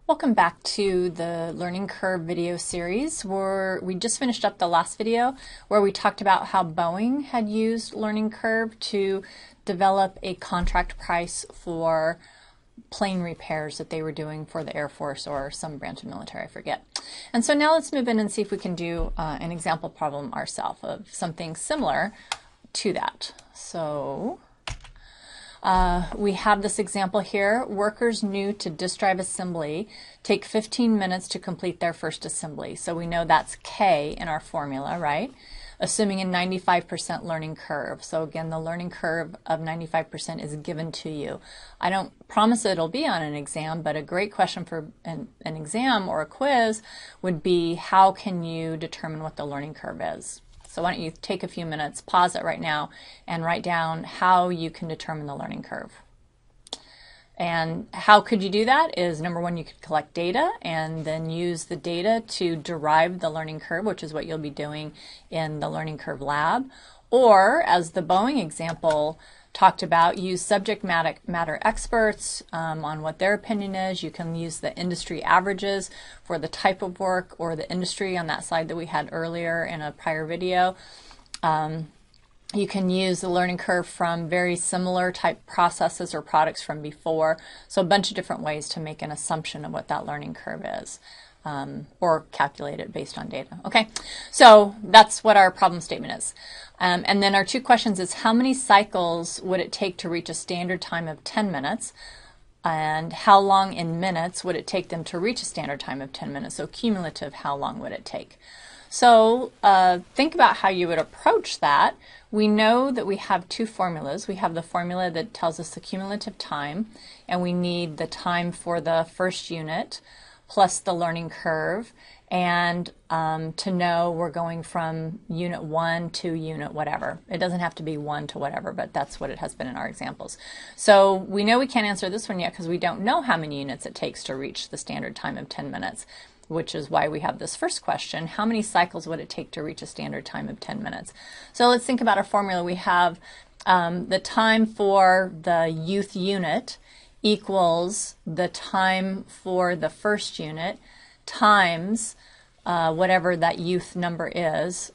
Welcome back to the Learning Curve video series where we just finished up the last video where we talked about how Boeing had used Learning Curve to develop a contract price for plane repairs that they were doing for the Air Force or some branch of military, I forget. And so now let's move in and see if we can do an example problem ourselves of something similar to that. So we have this example here. Workers new to disk drive assembly take 15 minutes to complete their first assembly. So we know that's K in our formula, right? Assuming a 95% learning curve. So again, the learning curve of 95% is given to you. I don't promise it'll be on an exam, but a great question for an exam or a quiz would be, how can you determine what the learning curve is? So why don't you take a few minutes, pause it right now, and write down how you can determine the learning curve. And how could you do that is, number one, you could collect data and then use the data to derive the learning curve, which is what you'll be doing in the Learning Curve lab. Or, as the Boeing example talked about, use subject matter experts on what their opinion is. You can use the industry averages for the type of work or the industry on that slide that we had earlier in a prior video. You can use the learning curve from very similar type processes or products from before. So a bunch of different ways to make an assumption of what that learning curve is. Or calculate it based on data. Okay, so that's what our problem statement is. And then our two questions is, how many cycles would it take to reach a standard time of 10 minutes? And how long in minutes would it take them to reach a standard time of 10 minutes? So cumulative, how long would it take? So think about how you would approach that. We know that we have two formulas. We have the formula that tells us the cumulative time, and we need the time for the first unit plus the learning curve, and to know we're going from unit 1 to unit whatever. It doesn't have to be 1 to whatever, but that's what it has been in our examples. So we know we can't answer this one yet because we don't know how many units it takes to reach the standard time of 10 minutes, which is why we have this first question. How many cycles would it take to reach a standard time of 10 minutes? So let's think about our formula. We have the time for the youth unit equals the time for the first unit times whatever that youth number is,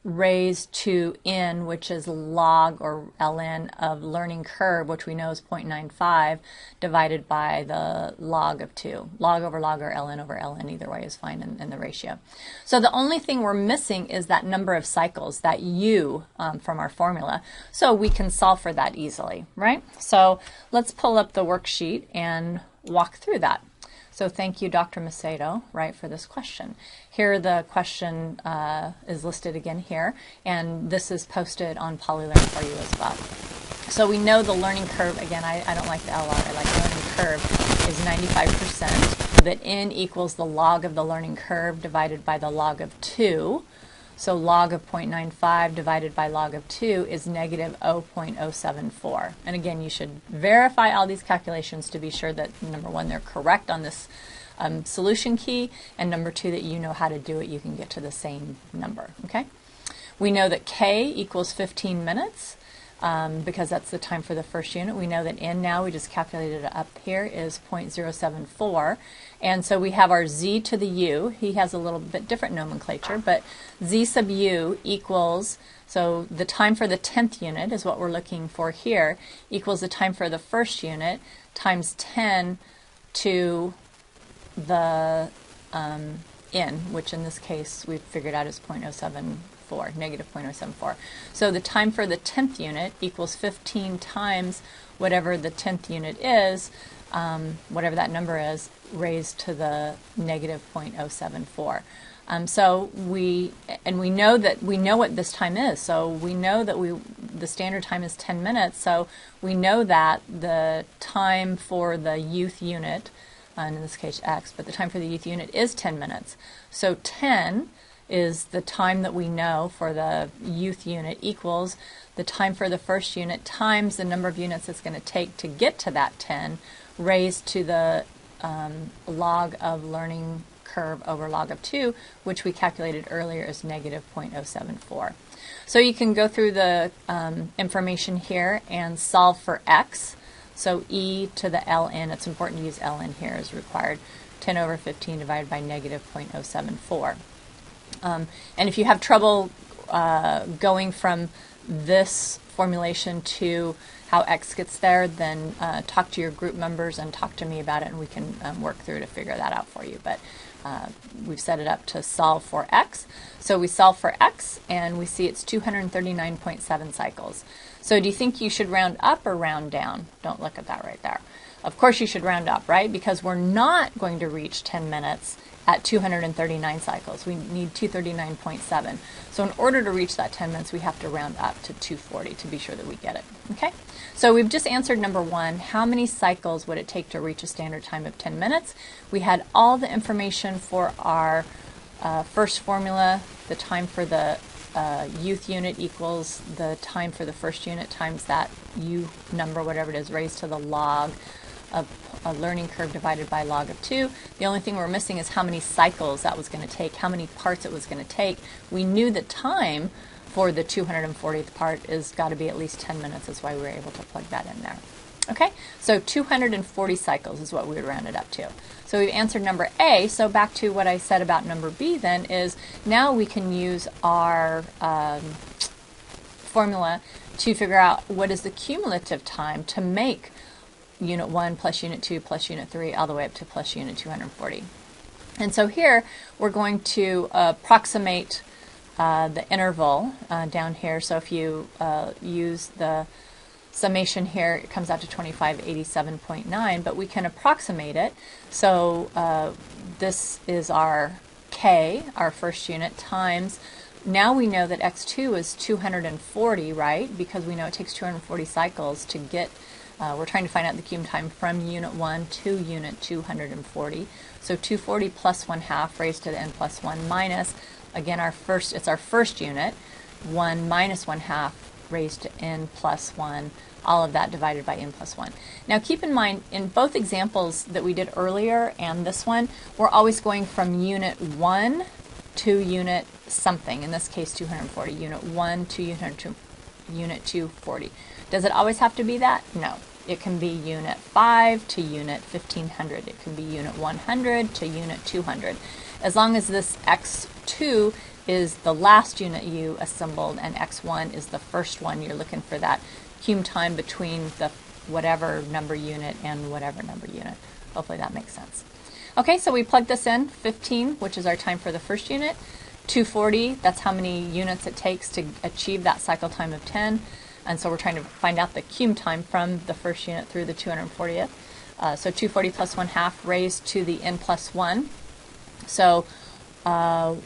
raised to n, which is log or ln of learning curve, which we know is 0.95, divided by the log of 2. Log over log or ln over ln, either way is fine in the ratio. So the only thing we're missing is that number of cycles, that u from our formula. So we can solve for that easily, right? So let's pull up the worksheet and walk through that. So thank you, Dr. Macedo, right, for this question. Here the question is listed again here, and this is posted on Polylearn for you as well. So we know the learning curve, again, I don't like the LR, I like learning curve, is 95%, that n equals the log of the learning curve divided by the log of 2. So log of 0.95 divided by log of 2 is negative 0.074. And again, you should verify all these calculations to be sure that, number one, they're correct on this solution key, and number two, that you know how to do it. You can get to the same number, okay? We know that K equals 15 minutes. Because that's the time for the first unit. We know that n now, we just calculated it up here, is 0.074. And so we have our z to the u. He has a little bit different nomenclature, but z sub u equals, so the time for the 10th unit is what we're looking for here, equals the time for the first unit times 10 to the n, which in this case we've figured out is 0.074, negative 0.074. So the time for the 10th unit equals 15 times whatever the 10th unit is, whatever that number is, raised to the negative 0.074. So we know that we know what this time is. So we know that the standard time is 10 minutes. So we know that the time for the youth unit, and in this case x, but the time for the youth unit is 10 minutes. So 10 is the time that we know for the youth unit equals the time for the first unit times the number of units it's going to take to get to that 10, raised to the log of learning curve over log of 2, which we calculated earlier as negative 0.074. So you can go through the information here and solve for x. So e to the ln, it's important to use ln here as required, 10 over 15 divided by negative 0.074. And if you have trouble going from this formulation to how x gets there, then talk to your group members and talk to me about it, and we can work through to figure that out for you. But we've set it up to solve for x. So we solve for x, and we see it's 239.7 cycles. So do you think you should round up or round down? Don't look at that right there. Of course you should round up, right? Because we're not going to reach 10 minutes at 239 cycles. We need 239.7. So in order to reach that 10 minutes, we have to round up to 240 to be sure that we get it. Okay? So we've just answered number 1. How many cycles would it take to reach a standard time of 10 minutes? We had all the information for our first formula. The time for the youth unit equals the time for the first unit times that U number, whatever it is, raised to the log of a learning curve divided by log of 2. The only thing we're missing is how many cycles that was going to take, how many parts it was going to take. We knew the time for the 240th part is got to be at least 10 minutes. That's why we were able to plug that in there. Okay, so 240 cycles is what we would round it up to. So we've answered number A. So back to what I said about number B then is now we can use our formula to figure out what is the cumulative time to make Unit 1 plus Unit 2 plus Unit 3 all the way up to plus Unit 240. And so here we're going to approximate the interval down here. So if you use the summation here, it comes out to 2587.9, but we can approximate it. So this is our K, our first unit, times, now we know that X2 is 240, right? Because we know it takes 240 cycles to get, we're trying to find out the cum time from Unit 1 to Unit 240. So 240 plus 1/2 raised to the n plus 1 minus, again, it's our first unit, 1 minus 1/2 raised to n plus 1, all of that divided by n plus 1. Now keep in mind, in both examples that we did earlier and this one, we're always going from Unit 1 to Unit something, in this case 240, Unit 1 to Unit 240. Does it always have to be that? No. It can be Unit 5 to Unit 1500. It can be Unit 100 to Unit 200. As long as this X2 is the last unit you assembled and X1 is the first one, you're looking for that cum time between the whatever number unit and whatever number unit. Hopefully that makes sense. Okay, so we plug this in, 15, which is our time for the first unit, 240, that's how many units it takes to achieve that cycle time of 10, and so we're trying to find out the cum time from the first unit through the 240th. So 240 plus 1/2 raised to the n plus 1. So negative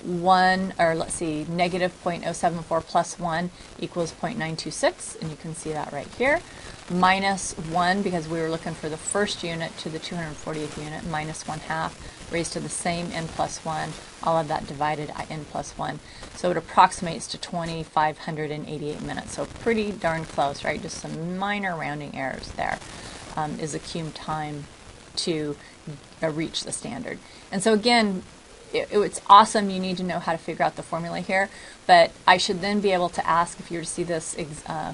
0.074 plus 1 equals 0.926, and you can see that right here. Minus 1, because we were looking for the first unit to the 240th unit, minus 1/2 raised to the same n plus 1, all of that divided by n plus 1. So it approximates to 2,588 minutes. So pretty darn close, right? Just some minor rounding errors there is a cum time to reach the standard. And so again, it's awesome. You need to know how to figure out the formula here, but I should then be able to ask, if you were to see this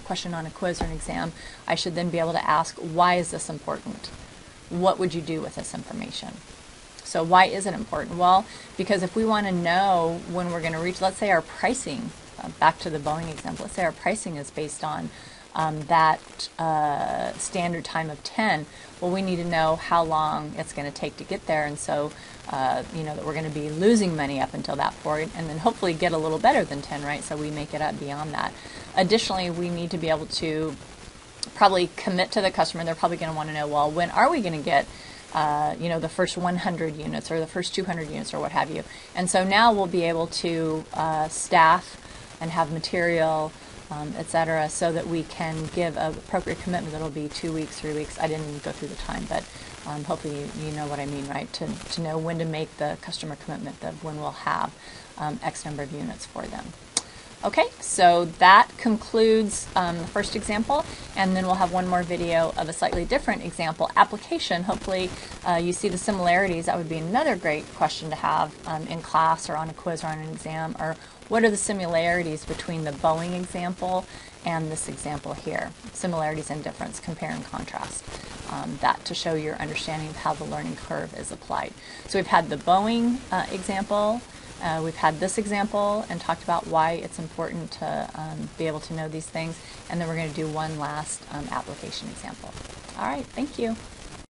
question on a quiz or an exam, I should then be able to ask, why is this important? What would you do with this information? So why is it important? Well, because if we want to know when we're going to reach, let's say our pricing, back to the Boeing example, let's say our pricing is based on that standard time of 10, well, we need to know how long it's going to take to get there, and so you know that we're going to be losing money up until that point, and then hopefully get a little better than 10, right? So we make it up beyond that. Additionally, we need to be able to probably commit to the customer. They're probably going to want to know, well, when are we going to get you know, the first 100 units or the first 200 units or what have you? And so now we'll be able to staff and have material, etc., so that we can give an appropriate commitment that'll be 2 weeks, 3 weeks. I didn't go through the time, but hopefully you know what I mean, right? To know when to make the customer commitment of when we'll have X number of units for them. Okay, so that concludes the first example, and then we'll have one more video of a slightly different example application. Hopefully you see the similarities. That would be another great question to have in class or on a quiz or on an exam, or what are the similarities between the bowing example and this example here? Similarities and difference, compare and contrast. That to show your understanding of how the learning curve is applied. So we've had the bowing example. We've had this example and talked about why it's important to be able to know these things, and then we're going to do one last application example. All right, thank you.